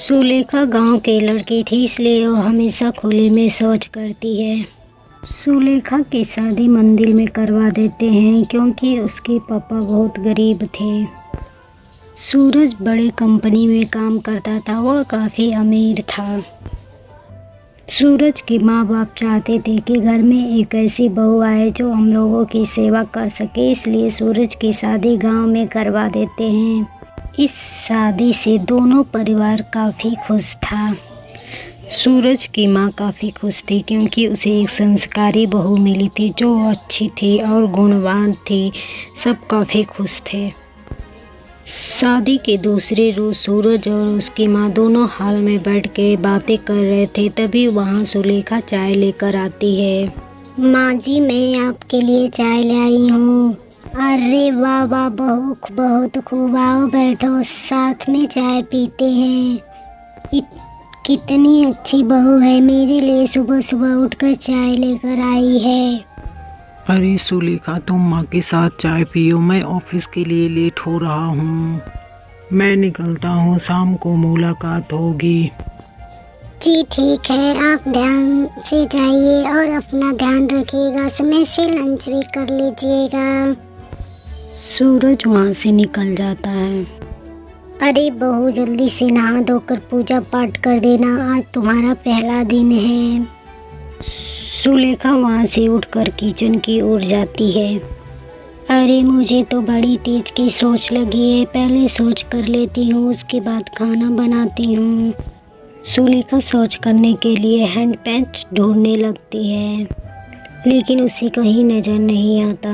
सुलेखा गांव की लड़की थी, इसलिए वो हमेशा खुले में शौच करती है। सुलेखा की शादी मंदिर में करवा देते हैं क्योंकि उसके पापा बहुत गरीब थे। सूरज बड़े कंपनी में काम करता था, वह काफ़ी अमीर था। सूरज के माँ बाप चाहते थे कि घर में एक ऐसी बहू आए जो हम लोगों की सेवा कर सके, इसलिए सूरज की शादी गांव में करवा देते हैं। इस शादी से दोनों परिवार काफ़ी खुश था। सूरज की माँ काफ़ी खुश थी क्योंकि उसे एक संस्कारी बहू मिली थी जो अच्छी थी और गुणवान थी। सब काफ़ी खुश थे। शादी के दूसरे रोज़ सूरज और उसकी माँ दोनों हॉल में बैठ के बातें कर रहे थे। तभी वहाँ सुलेखा चाय लेकर आती है। माँ जी, मैं आपके लिए चाय लाई हूँ। अरे वाह वाह, बहुत खूब, आओ बैठो, साथ में चाय पीते हैं। कितनी अच्छी बहू है, मेरे लिए सुबह सुबह उठकर चाय लेकर आई है। अरे सुलेखा, तुम माँ के साथ चाय पियो, मैं ऑफिस के लिए लेट हो रहा हूँ। मैं निकलता हूँ, शाम को मुलाकात होगी। जी ठीक है, आप ध्यान से जाइए और अपना ध्यान रखिएगा, समय से लंच भी कर लीजिएगा। सूरज वहाँ से निकल जाता है। अरे बहू, जल्दी से नहा धोकर पूजा पाठ कर देना, आज तुम्हारा पहला दिन है। सुलेखा वहाँ से उठकर किचन की ओर जाती है। अरे मुझे तो बड़ी तेज की सोच लगी है, पहले सोच कर लेती हूँ, उसके बाद खाना बनाती हूँ। सुलेखा शौच करने के लिए हैंड पैच ढूंढने लगती है, लेकिन उसे कहीं नज़र नहीं आता।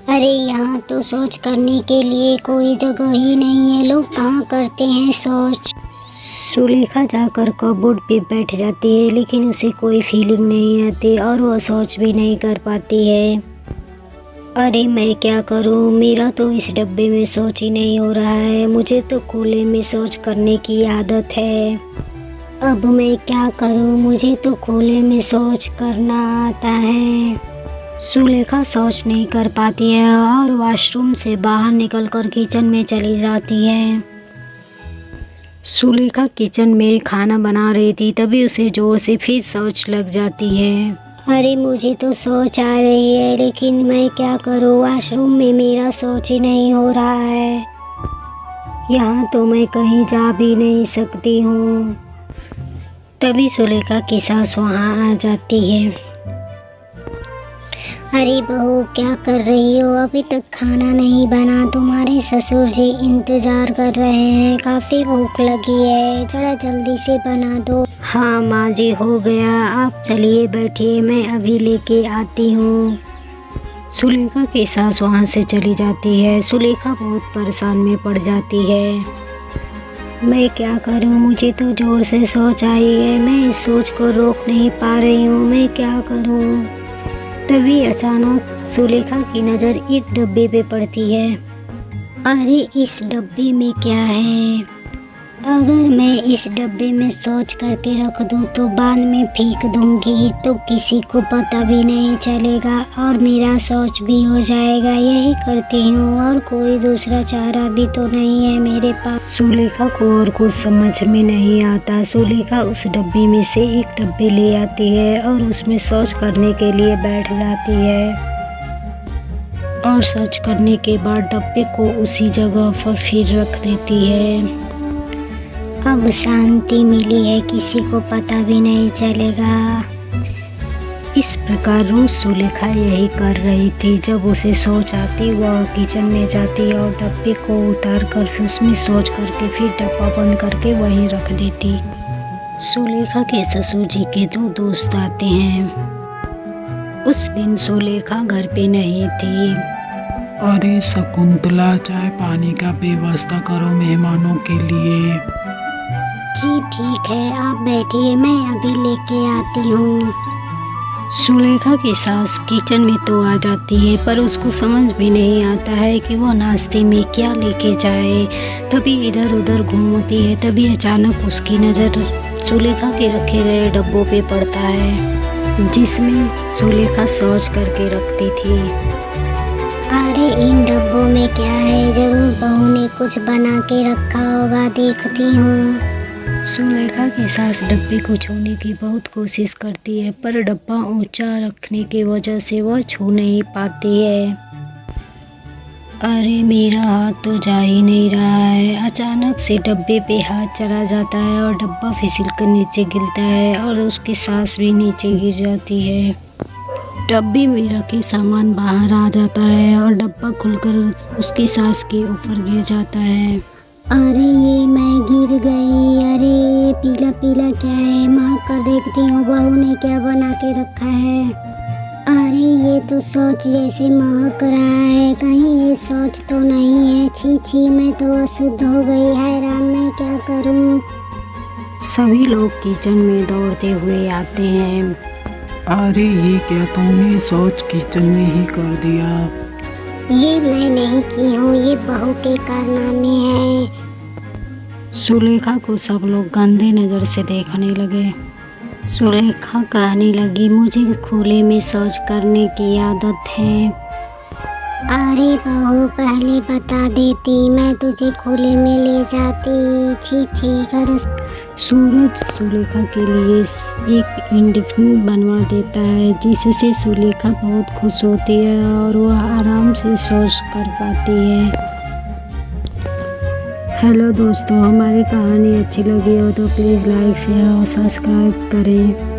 अरे यहाँ तो शौच करने के लिए कोई जगह ही नहीं है, लोग कहाँ करते हैं शौच। सुलेखा जाकर कबोर्ड पे बैठ जाती है, लेकिन उसे कोई फीलिंग नहीं आती और वह शौच भी नहीं कर पाती है। अरे मैं क्या करूं, मेरा तो इस डब्बे में शौच ही नहीं हो रहा है। मुझे तो खुले में शौच करने की आदत है। अब मैं क्या करूं, मुझे तो खुले में शौच करना आता है। सुलेखा शौच नहीं कर पाती है और वॉशरूम से बाहर निकलकर किचन में चली जाती है। सुलेखा किचन में खाना बना रही थी, तभी उसे जोर से फिर शौच लग जाती है। अरे मुझे तो शौच आ रही है, लेकिन मैं क्या करूं, वॉशरूम में मेरा शौच ही नहीं हो रहा है। यहाँ तो मैं कहीं जा भी नहीं सकती हूँ। तभी सुलेखा की सास वहाँ आ जाती है। अरे बहू, क्या कर रही हो, अभी तक खाना नहीं बना, तुम्हारे ससुर जी इंतजार कर रहे हैं, काफ़ी भूख लगी है, जरा जल्दी से बना दो। हाँ माँ जी, हो गया, आप चलिए बैठिए, मैं अभी लेके आती हूँ। सुलेखा की सास वहाँ से चली जाती है। सुलेखा बहुत परेशान में पड़ जाती है। मैं क्या करूँ, मुझे तो जोर से शौच आई है, मैं इस सोच को रोक नहीं पा रही हूँ, मैं क्या करूँ। तभी अचानक सुलेखा की नज़र एक डब्बे पे पड़ती है। अरे इस डब्बे में क्या है, अगर मैं इस डब्बे में शौच करके रख दूँ तो बाद में फेंक दूँगी तो किसी को पता भी नहीं चलेगा और मेरा शौच भी हो जाएगा। यही करती हूँ और कोई दूसरा चारा भी तो नहीं है मेरे पास। सुलेखा को और कुछ समझ में नहीं आता। सुलेखा उस डब्बे में से एक डब्बे ले आती है और उसमें शौच करने के लिए बैठ जाती है और शौच करने के बाद डब्बे को उसी जगह पर फिर रख देती है। अब शांति मिली है, किसी को पता भी नहीं चलेगा। इस प्रकार रोज सुलेखा यही कर रही थी। जब उसे शौच आती, वह किचन में जाती और डब्बे को उतार कर फिर उसमें शौच करके फिर डब्बा बंद करके वहीं रख देती। सुलेखा के ससुर जी के दो दोस्त आते हैं। उस दिन सुलेखा घर पे नहीं थी। अरे शकुंतला, चाय पानी का व्यवस्था करो मेहमानों के लिए। जी ठीक है, आप बैठिए, मैं अभी लेके आती हूँ। सुलेखा की सास किचन में तो आ जाती है, पर उसको समझ भी नहीं आता है कि वो नाश्ते में क्या लेके जाए। तभी इधर उधर घूमती है। तभी अचानक उसकी नज़र सुलेखा के रखे गए डब्बों पे पड़ता है, जिसमें सुलेखा शौच करके रखती थी। अरे इन डब्बों में क्या है, जरूर बहू ने कुछ बना के रखा होगा, देखती हूँ। सुलेखा की सास डब्बे को छूने की बहुत कोशिश करती है, पर डब्बा ऊंचा रखने की वजह से वह छू नहीं पाती है। अरे मेरा हाथ तो जा ही नहीं रहा है। अचानक से डब्बे पे हाथ चला जाता है और डब्बा फिसल कर नीचे गिरता है और उसकी सास भी नीचे गिर जाती है। डब्बे में रखे सामान बाहर आ जाता है और डब्बा खुलकर उसकी सास के ऊपर गिर जाता है। अरे ये मैं गिर गई। अरे पीला पीला क्या है, महक कर देखती हूँ बहू ने क्या बना के रखा है। अरे ये तो शौच जैसे महक रहा है, कहीं ये शौच तो नहीं है। छी छी, मैं तो अशुद्ध हो गई। हाय राम, मैं क्या करूँ। सभी लोग किचन में दौड़ते हुए आते हैं। अरे ये क्या तूने शौच किचन में ही कर दिया? ये मैं नहीं की हूँ, ये बहू के कारनामे हैं। सुलेखा को सब लोग गंदे नज़र से देखने लगे। सुलेखा कहने लगी, मुझे खुले में शौच करने की आदत है। अरे बहू, पहले बता देती, मैं तुझे खुले में ले जाती। छी छी कर। सूरज सुलेखा के लिए एक इंडक्शन बनवा देता है, जिससे सुलेखा बहुत खुश होती है और वह आराम से शौच कर पाती है। हेलो दोस्तों, हमारी कहानी अच्छी लगी हो तो प्लीज़ लाइक शेयर और सब्सक्राइब करें।